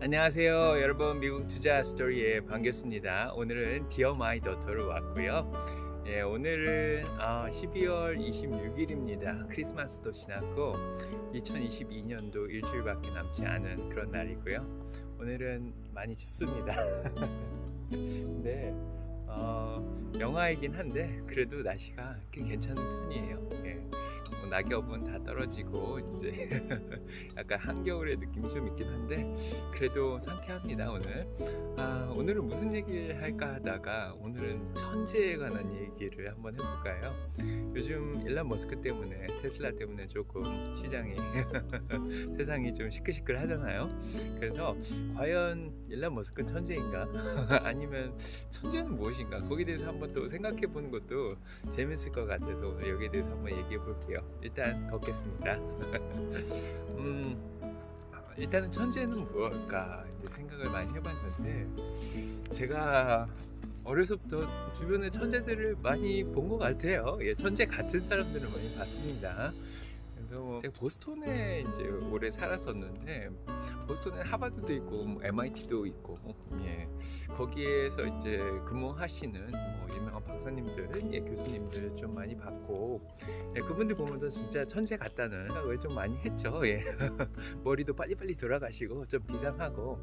안녕하세요 여러분, 미국 투자 스토리에 반갑습니다. 오늘은 디어 마이 더터로 왔고요. 오늘은 12월 26일입니다. 크리스마스도 지났고 2022년도 일주일밖에 남지 않은 그런 날이고요. 오늘은 많이 춥습니다. 근데 영하이긴 한데 그래도 날씨가 꽤 괜찮은 편이에요. 낙엽은 다 떨어지고 이제 약간 한겨울의 느낌이 좀 있긴 한데 그래도 상쾌합니다. 오늘은 무슨 얘기를 할까 하다가 오늘은 천재에 관한 얘기를 한번 해볼까요? 요즘 일론 머스크 때문에, 테슬라 때문에 조금 시장이 세상이 좀 시끌시끌 하잖아요. 그래서 과연 일론 머스크는 천재인가? 아니면 천재는 무엇인가? 거기에 대해서 한번 또 생각해 보는 것도 재밌을 것 같아서 오늘 여기에 대해서 한번 얘기해 볼게요. 일단 걷겠습니다. 일단은 천재는 무엇일까 이제 생각을 많이 해봤는데, 제가 어려서부터 주변에 천재들을 많이 본 것 같아요. 천재 같은 사람들을 많이 봤습니다. 그래서 제가 보스턴에 이제 오래 살았었는데, 보스턴에 하버드도 있고 MIT도 있고, 거기에서 이제 근무하시는 유명한 박사님들, 교수님들 좀 많이 봤고, 그분들 보면서 진짜 천재 같다는 생각을 좀 많이 했죠. 머리도 빨리빨리 돌아가시고 좀 비상하고,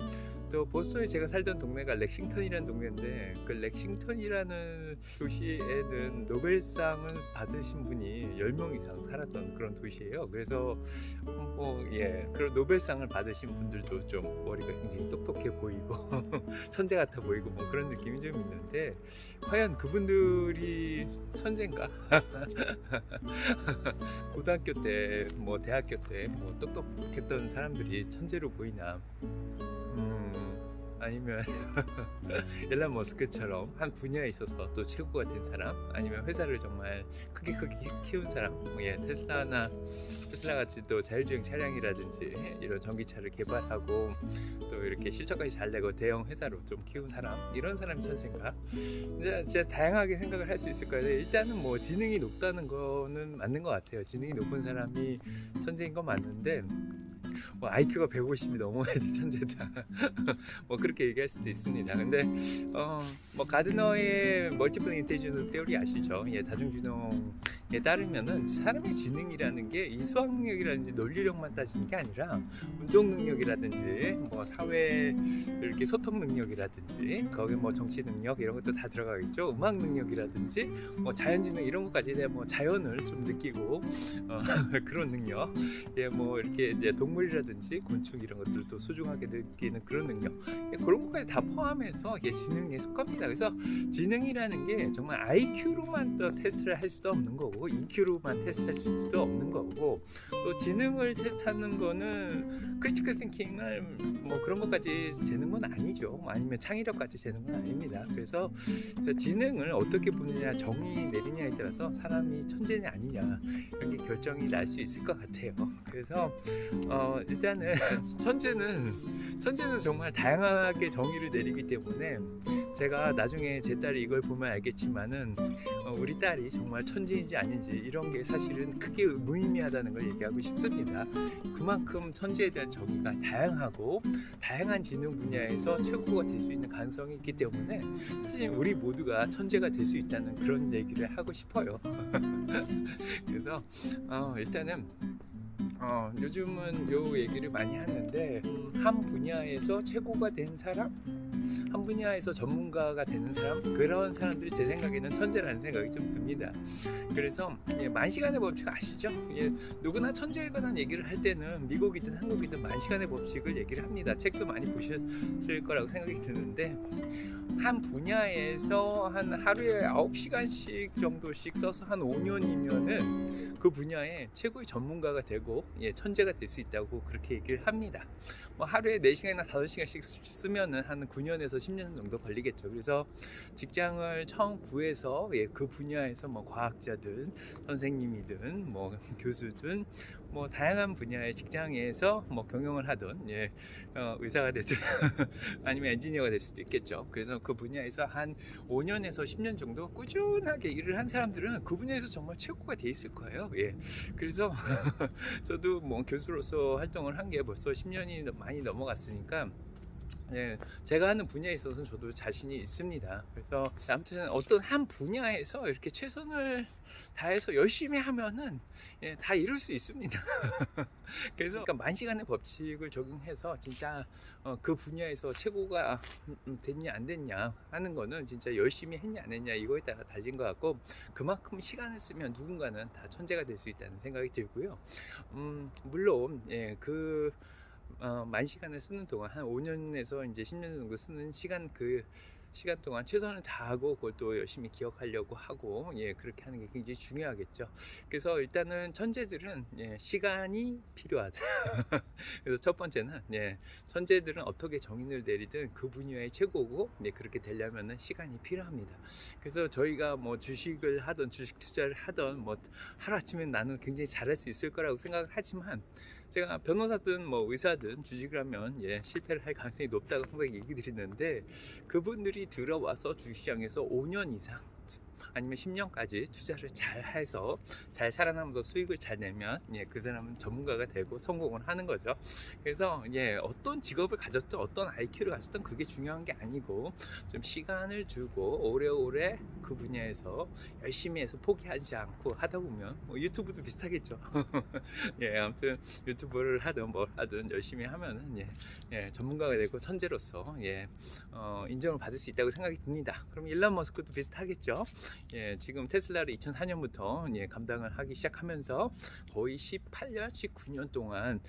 또 보스턴에 제가 살던 동네가 렉싱턴이라는 동네인데, 그 렉싱턴이라는 도시에는 노벨상을 받으신 분이 10명 이상 살았던 그런 도시예요. 그래서 그런 노벨상을 받으신 분들도 좀 머리가 굉장히 똑똑해 보이고 천재 같아 보이고 그런 느낌이 좀 있는데, 과연 그분들이 천재인가? 고등학교 때, 대학교 때 똑똑했던 사람들이 천재로 보이나? 아니면 일론 머스크처럼 한 분야에 있어서 또 최고가 된 사람, 아니면 회사를 정말 크게 키운 사람, 테슬라 같이 또 자율주행 차량이라든지 이런 전기차를 개발하고 또 이렇게 실적까지 잘 내고 대형 회사로 좀 키운 사람, 이런 사람이 천재인가? 진짜 다양하게 생각을 할 수 있을 거예요. 일단은 지능이 높다는 거는 맞는 것 같아요. 지능이 높은 사람이 천재인 건 맞는데, IQ가 150이 넘어야지 천재다. 그렇게 얘기할 수도 있습니다. 근데 가드너의 멀티플 인텔리전스 테오리 아시죠? 다중지능에 따르면은 사람의 지능이라는 게 이 수학 능력이라든지 논리력만 따지는 게 아니라 운동 능력이라든지 사회 이렇게 소통 능력이라든지, 거기 정치 능력 이런 것도 다 들어가겠죠. 음악 능력이라든지 자연지능 이런 것까지 자연을 좀 느끼고 그런 능력, 이렇게 이제 동물이라든지 곤충 이런 것들도 소중하게 느끼는 그런 능력, 그런 것까지 다 포함해서 지능에 속합니다. 그래서 지능이라는 게 정말 IQ로만 또 테스트를 할 수도 없는 거고, EQ로만 테스트할 수도 없는 거고, 또 지능을 테스트하는 거는 크리티컬 띵킹을 그런 것까지 재는 건 아니죠. 아니면 창의력까지 재는 건 아닙니다. 그래서 지능을 어떻게 보느냐, 정의 내리냐에 따라서 사람이 천재냐 아니냐 이런 게 결정이 날 수 있을 것 같아요. 그래서 일단은 천재는 정말 다양하게 정의를 내리기 때문에, 제가 나중에 제 딸이 이걸 보면 알겠지만은 우리 딸이 정말 천재인지 아닌지 이런 게 사실은 크게 무의미하다는 걸 얘기하고 싶습니다. 그만큼 천재에 대한 정의가 다양하고, 다양한 지능 분야에서 최고가 될 수 있는 가능성이 있기 때문에 사실 우리 모두가 천재가 될 수 있다는 그런 얘기를 하고 싶어요. 그래서 일단은 요즘은 요 얘기를 많이 하는데, 한 분야에서 최고가 된 사람, 한 분야에서 전문가가 되는 사람, 그런 사람들이 제 생각에는 천재라는 생각이 좀 듭니다. 그래서 만시간의 법칙 아시죠? 누구나 천재에 관한 얘기를 할 때는 미국이든 한국이든 만시간의 법칙을 얘기를 합니다. 책도 많이 보셨을 거라고 생각이 드는데, 한 분야에서 한 하루에 9시간씩 정도씩 써서 한 5년이면은 그 분야의 최고의 전문가가 되고 천재가 될 수 있다고 그렇게 얘기를 합니다. 하루에 4시간이나 5시간씩 쓰면은 한 9년에서 10년 정도 걸리겠죠. 그래서 직장을 처음 구해서 그 분야에서 과학자든 선생님이든 교수든 다양한 분야의 직장에서 경영을 하든 의사가 되든 아니면 엔지니어가 될 수도 있겠죠. 그래서 그 분야에서 한 5년에서 10년 정도 꾸준하게 일을 한 사람들은 그 분야에서 정말 최고가 돼 있을 거예요. 그래서 저도 교수로서 활동을 한 게 벌써 10년이 많이 넘어갔으니까 예, 제가 하는 분야에 있어서는 저도 자신이 있습니다. 그래서 아무튼 어떤 한 분야에서 이렇게 최선을 다해서 열심히 하면은 예, 다 이룰 수 있습니다. 그래서 그러니까 만시간의 법칙을 적용해서 진짜 그 분야에서 최고가 됐냐 안 됐냐 하는 거는 진짜 열심히 했냐 안 했냐 이거에 따라 달린 것 같고, 그만큼 시간을 쓰면 누군가는 다 천재가 될 수 있다는 생각이 들고요. 물론 예, 만 시간을 쓰는 동안 한 5년에서 이제 10년 정도 쓰는 시간, 그 시간 동안 최선을 다하고 그걸 또 열심히 기억하려고 하고 예, 그렇게 하는 게 굉장히 중요하겠죠. 그래서 일단은 천재들은 예, 시간이 필요하다. 그래서 첫 번째는 예, 천재들은 어떻게 정의를 내리든 그 분야의 최고고 예, 그렇게 되려면은 시간이 필요합니다. 그래서 저희가 뭐 주식을 하던 주식 투자를 하던 뭐 하루아침에 나는 굉장히 잘할 수 있을 거라고 생각을 하지만, 제가 변호사든 뭐 의사든 주식을 하면 예, 실패를 할 가능성이 높다고 항상 얘기 드리는데, 그분들이 들어와서 주식시장에서 5년 이상 아니면 10년까지 투자를 잘 해서 잘 살아남아서 수익을 잘 내면 예, 그 사람은 전문가가 되고 성공을 하는 거죠. 그래서 예, 어떤 직업을 가졌든 어떤 IQ를 가졌든 그게 중요한 게 아니고, 좀 시간을 주고 오래오래 그 분야에서 열심히 해서 포기하지 않고 하다 보면 뭐 유튜브도 비슷하겠죠. 예, 아무튼 유튜브를 하든 뭘 하든 열심히 하면은 예, 예, 전문가가 되고 천재로서 예, 인정을 받을 수 있다고 생각이 듭니다. 그럼 일론 머스크도 비슷하겠죠. 예, 지금 테슬라를 2004년부터 예, 감당을 하기 시작하면서 거의 18년, 19년 동안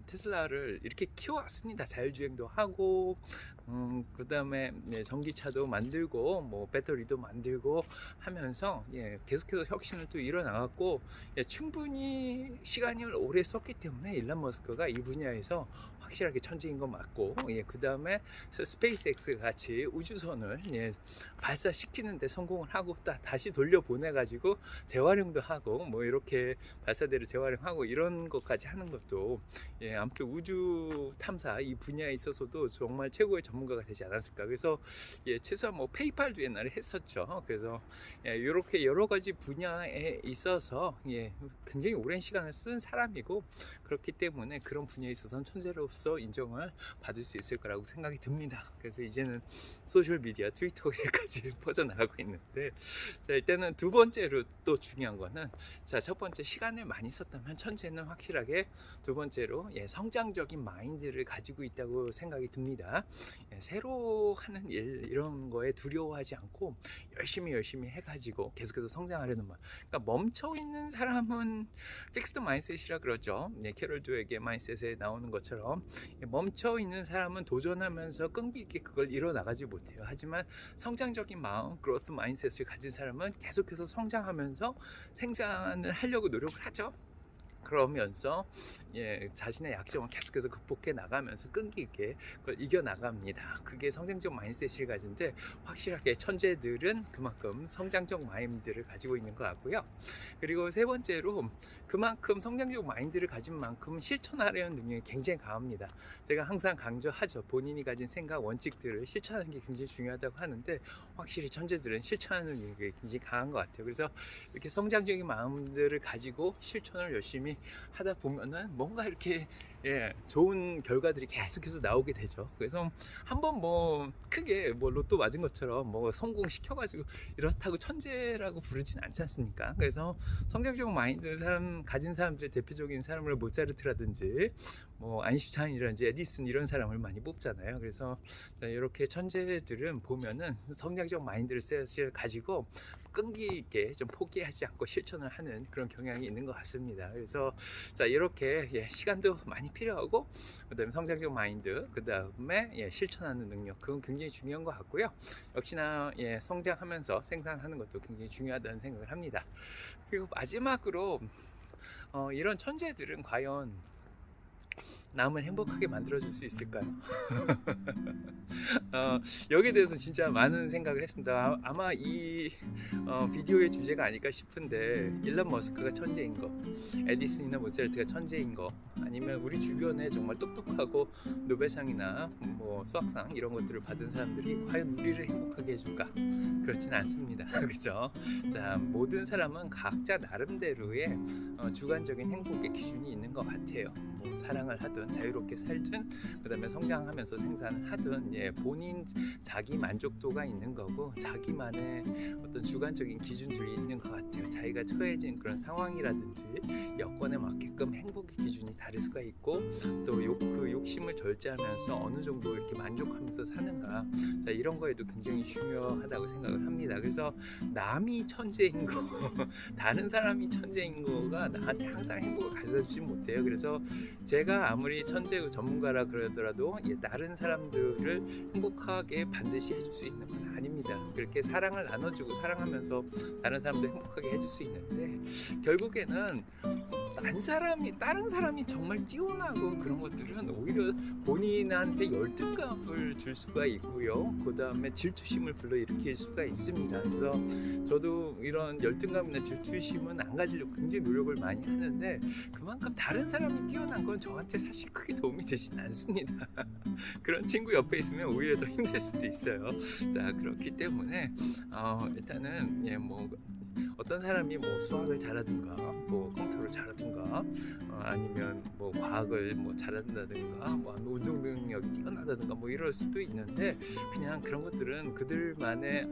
테슬라를 이렇게 키워왔습니다. 자율주행도 하고, 그 다음에 예, 전기차도 만들고, 뭐 배터리도 만들고 하면서 예, 계속해서 혁신을 또 일어나갔고, 예, 충분히 시간을 오래 썼기 때문에 일론 머스크가 이 분야에서 확실하게 천재인 건 맞고, 예, 그 다음에 스페이스X 같이 우주선을 예, 발사시키는데 성공을 하고 다시 돌려보내가지고 재활용도 하고 뭐 이렇게 발사대를 재활용하고 이런 것까지 하는 것도 예, 아무튼 우주 탐사 이 분야에 있어서도 정말 최고의 전문가가 되지 않았을까. 그래서 예, 최소한 뭐 페이팔도 옛날에 했었죠. 그래서 예, 이렇게 여러 가지 분야에 있어서 예, 굉장히 오랜 시간을 쓴 사람이고, 그렇기 때문에 그런 분야에 있어서는 천재로서 인정을 받을 수 있을 거라고 생각이 듭니다. 그래서 이제는 소셜미디어 트위터에까지 퍼져나가고 있는데, 자, 일단은 두 번째로 또 중요한 거는, 자, 첫 번째 시간을 많이 썼다면 천재는 확실하게, 두 번째로 예, 성장적인 마인드를 가지고 있다고 생각이 듭니다. 예, 새로 하는 일 이런 거에 두려워하지 않고 열심히 해가지고 계속해서 성장하려는 말. 그러니까 멈춰 있는 사람은 픽스드 마인셋이라 그러죠. 예, 캐롤 드웨이의 마인셋에 나오는 것처럼 예, 멈춰 있는 사람은 도전하면서 끈기 있게 그걸 이뤄나가지 못해요. 하지만 성장적인 마음, 그로스 마인셋을 가진 사람은 계속해서 성장하면서 생산을 하려고 노력을 하죠. 그러면서 예, 자신의 약점을 계속해서 극복해 나가면서 끈기 있게 그걸 이겨 나갑니다. 그게 성장적 마인드셋을 가진데, 확실하게 천재들은 그만큼 성장적 마인드를 가지고 있는 것 같고요. 그리고 세 번째로, 그만큼 성장적 마인드를 가진 만큼 실천하려는 능력이 굉장히 강합니다. 제가 항상 강조하죠. 본인이 가진 생각, 원칙들을 실천하는 게 굉장히 중요하다고 하는데, 확실히 천재들은 실천하는 능력이 굉장히 강한 것 같아요. 그래서 이렇게 성장적인 마음들을 가지고 실천을 열심히 하다 보면은 뭔가 이렇게 예, 좋은 결과들이 계속해서 나오게 되죠. 그래서 한번 뭐 크게 뭐 로또 맞은 것처럼 뭐 성공시켜가지고 이렇다고 천재라고 부르진 않지 않습니까? 그래서 성장적 마인드 가진 사람들의 대표적인 사람을 모차르트라든지 뭐 아인슈타인이라든지 에디슨 이런 사람을 많이 뽑잖아요. 그래서 이렇게 천재들은 보면은 성장적 마인드를 가지고 끈기 있게 좀 포기하지 않고 실천을 하는 그런 경향이 있는 것 같습니다. 그래서 자, 이렇게 예, 시간도 많이 필요하고, 그 다음에 성장적 마인드, 그 다음에 예, 실천하는 능력, 그건 굉장히 중요한 것 같고요. 역시나 예, 성장하면서 생산하는 것도 굉장히 중요하다는 생각을 합니다. 그리고 마지막으로 이런 천재들은 과연 남을 행복하게 만들어줄 수 있을까요? 여기에 대해서 진짜 많은 생각을 했습니다. 아마 이 비디오의 주제가 아닐까 싶은데, 일론 머스크가 천재인 거, 에디슨이나 모차르트가 천재인 거, 아니면 우리 주변에 정말 똑똑하고 노벨상이나 뭐 수학상 이런 것들을 받은 사람들이 과연 우리를 행복하게 해줄까? 그렇진 않습니다. 그죠? 자, 모든 사람은 각자 나름대로의 주관적인 행복의 기준이 있는 것 같아요. 뭐 사랑을 하든 하든 자유롭게 살든 그다음에 성장하면서 생산을 하든 본인 자기 만족도가 있는 거고 자기만의 어떤 주관적인 기준들이 있는 것 같아요. 자기가 처해진 그런 상황이라든지 여건에 맞게끔 행복의 기준이 다를 수가 있고 또 그 욕심을 절제하면서 어느 정도 이렇게 만족하면서 사는가, 자, 이런 거에도 굉장히 중요하다고 생각을 합니다. 그래서 남이 천재인 거 다른 사람이 천재인 거가 나한테 항상 행복을 가져다 주지 못해요. 그래서 제가 아무리 천재 전문가라 그러더라도 다른 사람들을 행복하게 반드시 해줄 수 있는 건 아닙니다. 그렇게 사랑을 나눠주고 사랑하면서 다른 사람도 행복하게 해줄 수 있는데 결국에는 다른 사람이 정말 뛰어나고 그런 것들은 오히려 본인한테 열등감을 줄 수가 있고요. 그 다음에 질투심을 불러일으킬 수가 있습니다. 그래서 저도 이런 열등감이나 질투심은 안 가지려고 굉장히 노력을 많이 하는데 그만큼 다른 사람이 뛰어난 건 저한테 사실 크게 도움이 되진 않습니다. 그런 친구 옆에 있으면 오히려 더 힘들 수도 있어요. 자, 그렇기 때문에 일단은 어떤 사람이 수학을 잘하든가 컴퓨터를 잘하든가 아니면 과학을 잘한다든가 운동 능력이 뛰어나다든가 이럴 수도 있는데 그냥 그런 것들은 그들만의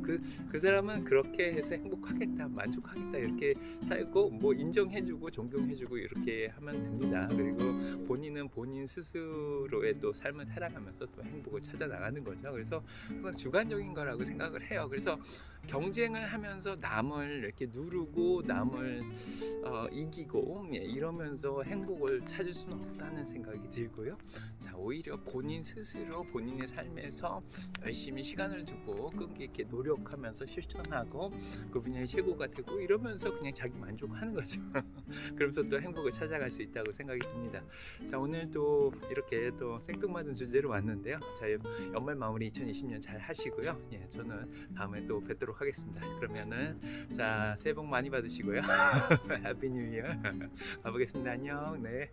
그 사람은 그렇게 해서 행복하겠다 만족하겠다 이렇게 살고 인정해주고 존경해주고 이렇게 하면 됩니다. 그리고 본인은 본인 스스로의 또 삶을 살아가면서 또 행복을 찾아 나가는 거죠. 그래서 항상 주관적인 거라고 생각을 해요. 그래서 경쟁을 하면서 남을 이렇게 누르고 남을 이기고 이러면서 행복을 찾을 수는 없다는 생각이 들고요. 자, 오히려 본인 스스로 본인의 삶에서 열심히 시간을 두고 끈기 있게 노력하면서 실천하고 그 분야의 최고가 되고 이러면서 그냥 자기 만족하는 거죠. 그러면서 또 행복을 찾아갈 수 있다고 생각이 듭니다. 자, 오늘 또 이렇게 또 생뚱맞은 주제로 왔는데요. 자, 연말 마무리 2020년 잘 하시고요. 저는 다음에 또 뵙도록 하겠습니다. 그러면은 자, 새해 복 많이 받으시고요. 해피 뉴 이어. 가보겠습니다. 안녕. 네.